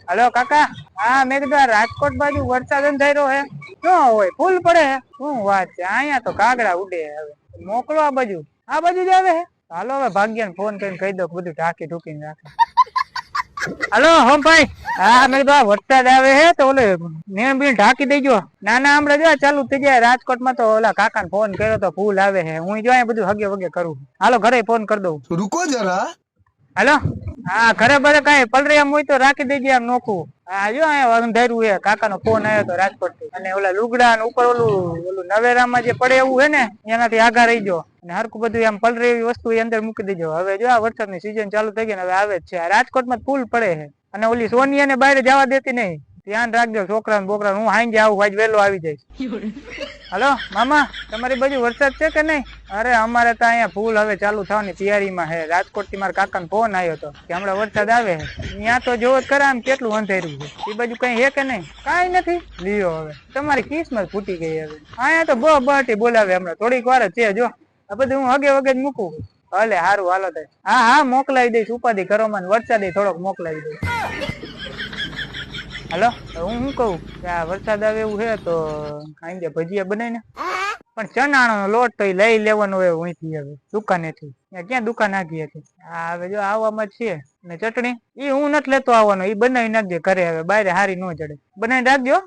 Hello કાકા. હા મેં કીધું આ રાજકોટ બાજુ વરસાદ થઈ રહ્યો હે શું હોય ફૂલ પડે હે શું વાત છે અહીંયા તો કાગડા ઉડે હવે મોકલો આ બાજુ જ આવે હે હાલો હવે ભાગ્યને ફોન કરીને કહી દો બધું ઢાંકી ઢૂકીને રાખે. હલો હોમ ભાઈ. હા મેં કીધું વરસાદ આવે હે તો ઓલે નેણ બીણ ઢાંકી દેજો. ના હમણાં જો ચાલુ થઈ જાય રાજકોટમાં તો ઓલા કાકાને ફોન કર્યો તો ફૂલ આવે હે હું જો અહીંયા બધું હગે વગે કરું. હાલો ઘરે ફોન કરી દઉં. रुको जरा. હાલો. હા ઘરે બધે કઈ પલરી આમ હોય તો રાખી દેજે આમ નોખું. હા જો અહીંયા અંધારું હે કાકા નો ફોન આવ્યો હતો રાજકોટ થી અને ઓલા લુગડા ઉપર ઓલું નવેરામાં જે પડે એવું હે ને એનાથી આગા રહી ગયો અને હરખું બધું આમ પલરે એવી વસ્તુ અંદર મૂકી દેજો. હવે જો આ વરસાદની સિઝન ચાલુ થઈ ગઈ ને હવે આવે જ છે રાજકોટમાં ફૂલ પડે છે અને ઓલી સોનિયા ને બહાર જવા દેતી નહીં. ધ્યાન રાખજો છોકરા ને બોકરા. હું હાંજે આવું આજ વેલો આવી જઈશ. હલો મામા તમારી બાજુ વરસાદ છે કે નહીં? અરે અમારે તો અહીંયા ફૂલ હવે ચાલુ થવાની તૈયારીમાં હે. રાજકોટ થી મારા કાકા ફોન આવ્યો હતો કે હમણાં વરસાદ આવે ત્યાં તો જોવો જ ખરા આમ કેટલું અંધેરું છે. એ બાજુ કઈ હે કે નહીં? કઈ નથી. લ્યો હવે તમારી કિસ્મત ફૂટી ગઈ. હવે અહીંયા તો બહટી બોલાવે હમણાં થોડીક વાર જ છે. જો આ બધું હું હગે વગે જ મૂકું. ભલે સારું હાલો થાય. હા મોકલાવી દઈશ ઉપાધિ કરો માં વરસાદ થોડોક મોકલાવી દઈશ. હલો હું શું કઉ કે આ વરસાદ આવે એવું છે તો ખાઈ ભજીયા બનાવી ને પણ ચણાણો નો લોટ તો લઈ લેવાનો હોય અહીંથી હવે દુકાને થી. ક્યાં દુકાન આગી હતી? હા હવે જો આવવામાં જ છે ને ચટણી ઈ હું નથી લેતો આવવાનો ઈ બનાવી નાખજે ઘરે. હવે બારે હારી ન જડે બનાવી રાખજો.